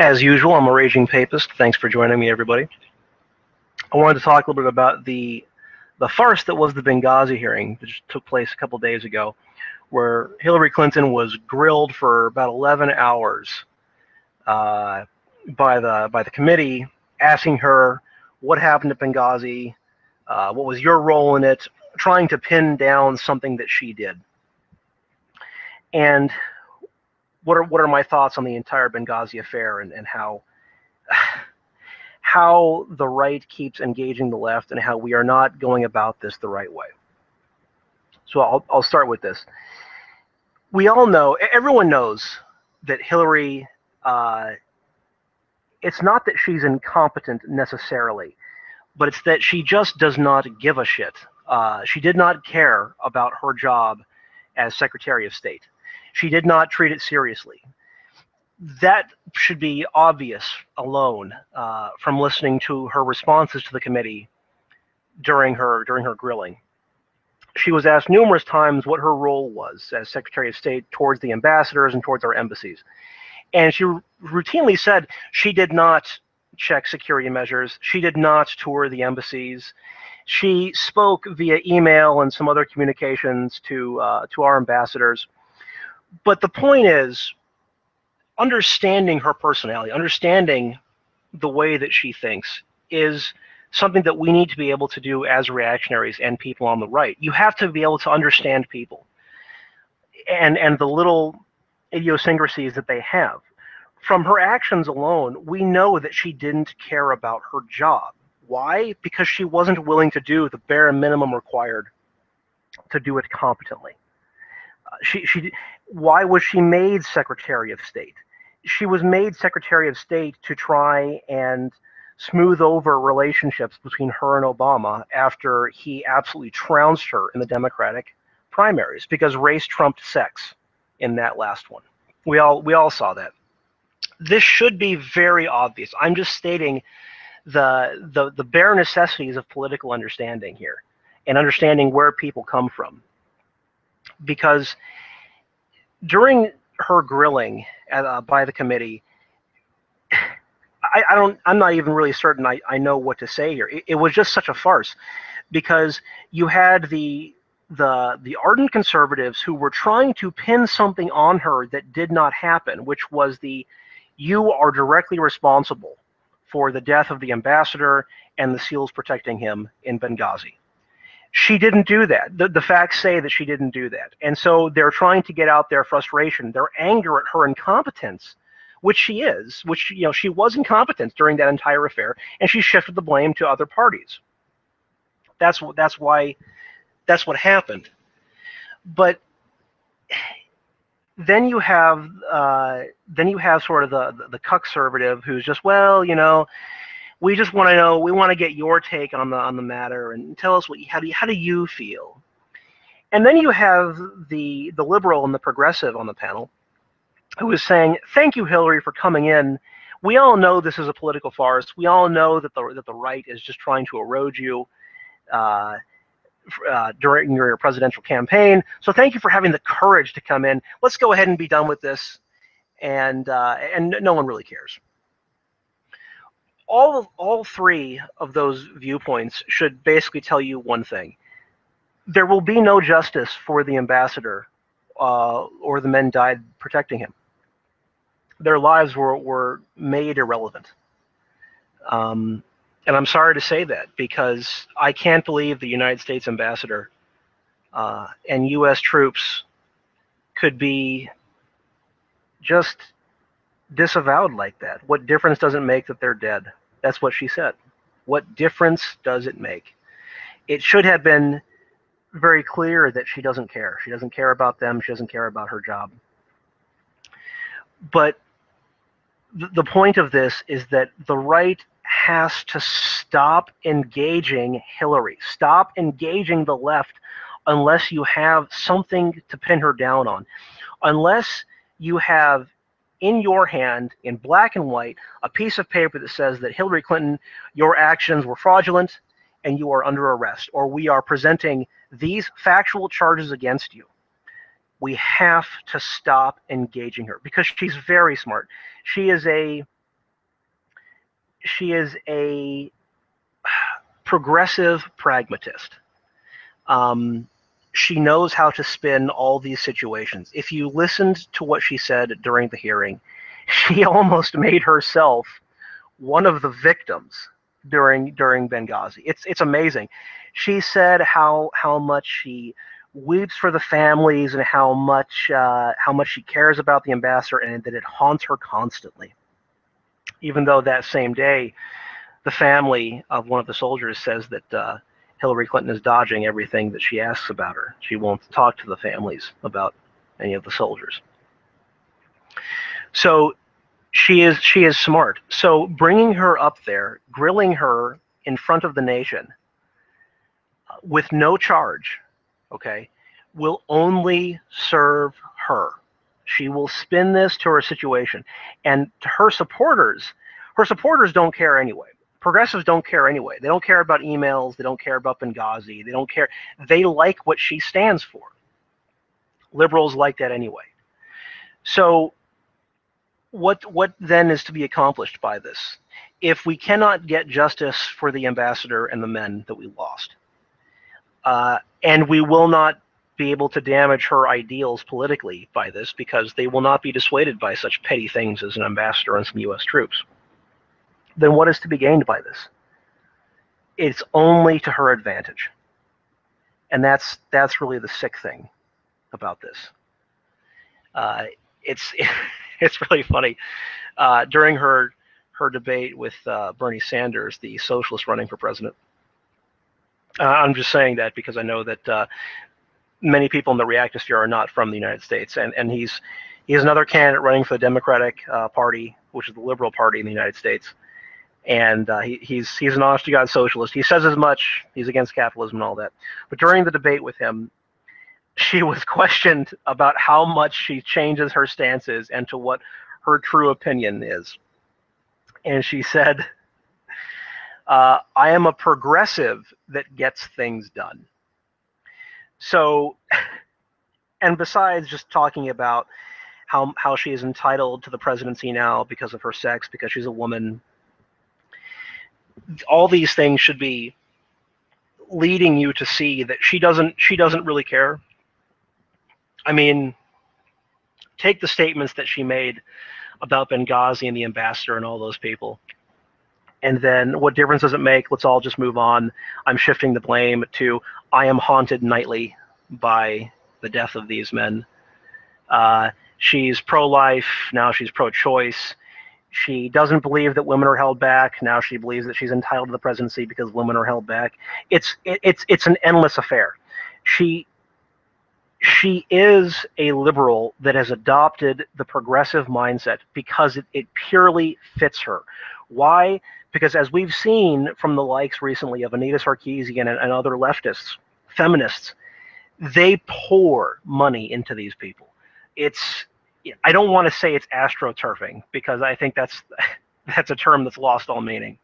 As usual, I'm a raging papist. Thanks for joining me, everybody. I wanted to talk a little bit about the farce that was the Benghazi hearing that just took place a couple days ago, where Hillary Clinton was grilled for about 11 hours by the committee, asking her what happened at Benghazi, what was your role in it, trying to pin down something that she did. And what are my thoughts on the entire Benghazi affair and how the right keeps engaging the left and how we are not going about this the right way. So I'll start with this. We all know, everyone knows that Hillary, it's not that she's incompetent necessarily, but it's that she just does not give a shit. She did not care about her job as Secretary of State. She did not treat it seriously. That should be obvious alone from listening to her responses to the committee during her grilling. She was asked numerous times what her role was as Secretary of State towards the ambassadors and towards our embassies. And she routinely said she did not check security measures. She did not tour the embassies. She spoke via email and some other communications to our ambassadors. But the point is, understanding her personality, understanding the way that she thinks is something that we need to be able to do as reactionaries and people on the right. You have to be able to understand people and the little idiosyncrasies that they have. From her actions alone, we know that she didn't care about her job. Why? Because she wasn't willing to do the bare minimum required to do it competently. Why was she made Secretary of State? She was made Secretary of State to try and smooth over relationships between her and Obama after he absolutely trounced her in the Democratic primaries, because race trumped sex in that last one. We all saw that. This should be very obvious. I'm just stating the bare necessities of political understanding here and understanding where people come from. Because during her grilling by the committee, I'm not even really certain I know what to say here. It was just such a farce, because you had the ardent conservatives who were trying to pin something on her that did not happen, which was you are directly responsible for the death of the ambassador and the SEALs protecting him in Benghazi. She didn't do that. The facts say that she didn't do that. And so they're trying to get out their frustration, their anger at her incompetence, which she is, she was incompetent during that entire affair, and she shifted the blame to other parties. That's what happened. But then you have sort of the cuckservative who's just, we just want to know, we want to get your take on the matter and tell us how do you feel? And then you have the liberal and the progressive on the panel who is saying, thank you, Hillary, for coming in. We all know this is a political farce. We all know that the right is just trying to erode you during your presidential campaign. So thank you for having the courage to come in. Let's go ahead and be done with this. And no one really cares. All three of those viewpoints should basically tell you one thing. There will be no justice for the ambassador or the men died protecting him. Their lives were made irrelevant. And I'm sorry to say that, because I can't believe the United States ambassador and U.S. troops could be just disavowed like that. What difference does it make that they're dead? That's what she said. What difference does it make? It should have been very clear that she doesn't care. She doesn't care about them. She doesn't care about her job. But the point of this is that the right has to stop engaging Hillary. Stop engaging the left unless you have something to pin her down on. Unless you have in your hand, in black and white, a piece of paper that says that Hillary Clinton, your actions were fraudulent and you are under arrest, or we are presenting these factual charges against you. We have to stop engaging her, because she's very smart. She is a She is a progressive pragmatist. She knows how to spin all these situations. If you listened to what she said during the hearing, she almost made herself one of the victims during Benghazi. It's amazing. She said how much she weeps for the families and how much she cares about the ambassador, and that it haunts her constantly. Even though that same day, the family of one of the soldiers says that Hillary Clinton is dodging everything that she asks about her. She won't talk to the families about any of the soldiers. So she is smart. So bringing her up there, grilling her in front of the nation with no charge, okay, will only serve her. She will spin this to her situation. And to her supporters don't care anyway. Progressives don't care anyway. They don't care about emails. They don't care about Benghazi. They don't care. They like what she stands for. Liberals like that anyway. So what then is to be accomplished by this? If we cannot get justice for the ambassador and the men that we lost, and we will not be able to damage her ideals politically by this, because they will not be dissuaded by such petty things as an ambassador and some U.S. troops, then what is to be gained by this? It's only to her advantage. And that's really the sick thing about this. It's it's really funny. During her debate with Bernie Sanders, the socialist running for president, I'm just saying that because I know that many people in the reactosphere are not from the United States, and he's another candidate running for the Democratic Party, which is the liberal party in the United States, and he's an honest to God socialist. He says as much. He's against capitalism and all that. But during the debate with him, she was questioned about how much she changes her stances and to what her true opinion is, and she said, "I am a progressive that gets things done." So, and besides just talking about how she is entitled to the presidency now because of her sex, because she's a woman, all these things should be leading you to see that she doesn't really care. I mean, take the statements that she made about Benghazi and the ambassador and all those people, and then what difference does it make? Let's all just move on. I'm shifting the blame to I am haunted nightly by the death of these men. She's pro-life, now she's pro-choice. She doesn't believe that women are held back, now she believes that she's entitled to the presidency because women are held back. It's an endless affair. She is a liberal that has adopted the progressive mindset because it purely fits her. Why? Because as we've seen from the likes recently of Anita Sarkeesian and other leftists, feminists, they pour money into these people. I don't want to say it's astroturfing, because I think that's a term that's lost all meaning.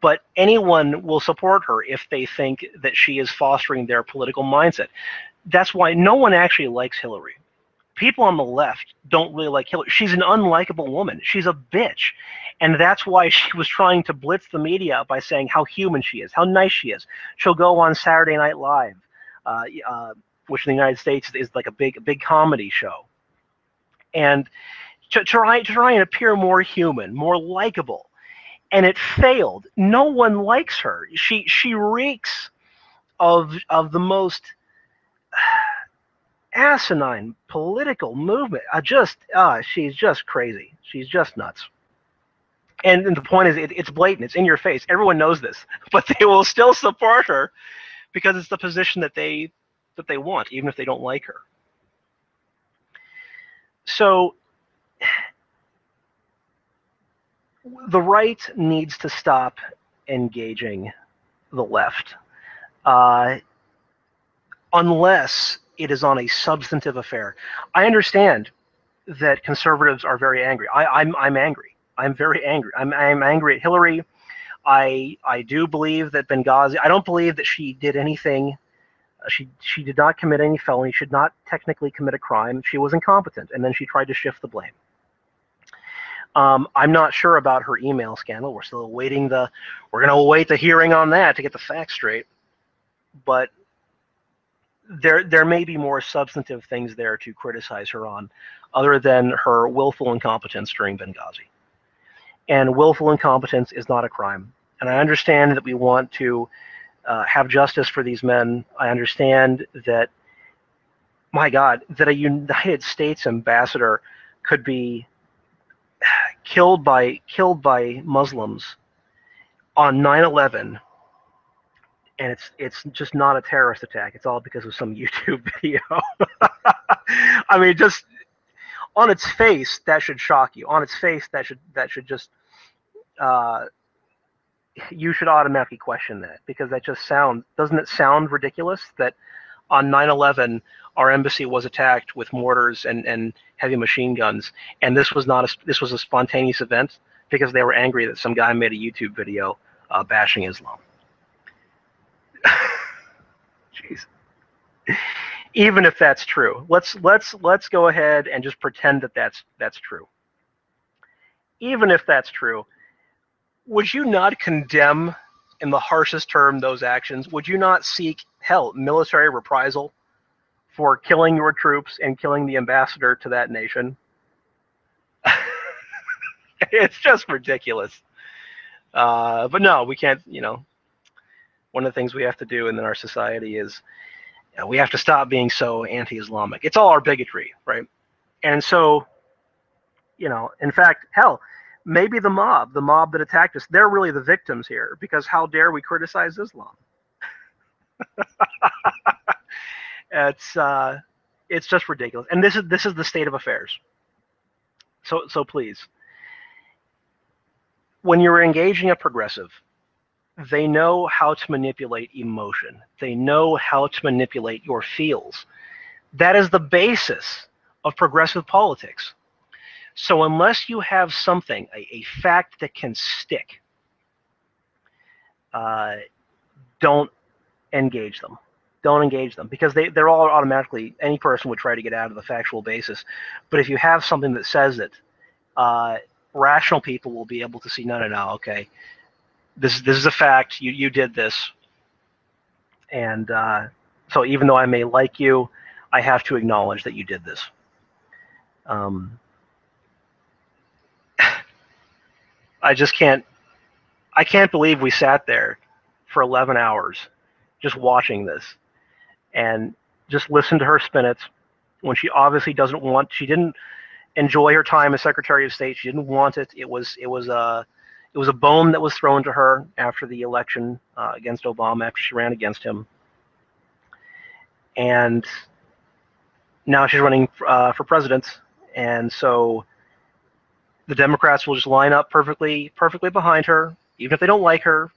But anyone will support her if they think that she is fostering their political mindset. That's why no one actually likes Hillary. People on the left don't really like Hillary. She's an unlikable woman. She's a bitch. And that's why she was trying to blitz the media by saying how human she is, how nice she is. She'll go on Saturday Night Live, which in the United States is like a big comedy show, and to try and appear more human, more likable. And it failed. No one likes her. She reeks of the most asinine political movement. She's just crazy. She's just nuts. And the point is, it's blatant. It's in your face. Everyone knows this, but they will still support her because it's the position that they want, even if they don't like her. So the right needs to stop engaging the left, unless it is on a substantive affair. I understand that conservatives are very angry. I'm angry. I'm very angry. I'm angry at Hillary. I do believe that Benghazi, I don't believe that she did anything. She did not commit any felony. She did not technically commit a crime. She was incompetent, and then she tried to shift the blame. I'm not sure about her email scandal. We're still awaiting we're going to await the hearing on that to get the facts straight. But there may be more substantive things there to criticize her on, other than her willful incompetence during Benghazi. And willful incompetence is not a crime. And I understand that we want to have justice for these men. I understand that, my God, that a United States ambassador could be killed by Muslims on 9/11, and it's just not a terrorist attack. It's all because of some YouTube video. I mean, just on its face, that should shock you. On its face, that should just uh, you should automatically question that, because that just doesn't it sound ridiculous that on 9/11 our embassy was attacked with mortars and heavy machine guns, and this was a spontaneous event because they were angry that some guy made a YouTube video bashing Islam. Jeez. Even if that's true, let's go ahead and just pretend that that's true. Even if that's true, would you not condemn in the harshest term those actions? Would you not seek, hell, military reprisal for killing your troops and killing the ambassador to that nation? It's just ridiculous. But no, we can't, one of the things we have to do in our society is we have to stop being so anti-Islamic. It's all our bigotry, right? And so, in fact, hell, maybe the mob that attacked us, they're really the victims here, because how dare we criticize Islam? It's just ridiculous. And this is the state of affairs. So please, when you're engaging a progressive, they know how to manipulate emotion. They know how to manipulate your feels. That is the basis of progressive politics. So unless you have something, a fact that can stick, don't engage them. Don't engage them, because they're all automatically, any person would try to get out of the factual basis. But if you have something that says it, rational people will be able to see, no, okay, this is a fact, you did this. And so even though I may like you, I have to acknowledge that you did this. I can't believe we sat there for 11 hours just watching this and just listened to her spin it when she obviously she didn't enjoy her time as Secretary of State. She didn't want it. It was a bone that was thrown to her after the election against Obama, after she ran against him. And now she's running for president. And so the Democrats will just line up perfectly behind her, even if they don't like her.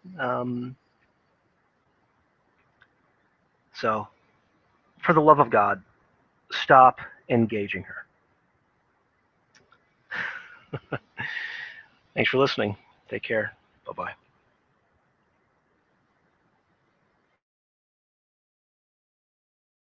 So, for the love of God, stop engaging her. Thanks for listening. Take care. Bye-bye.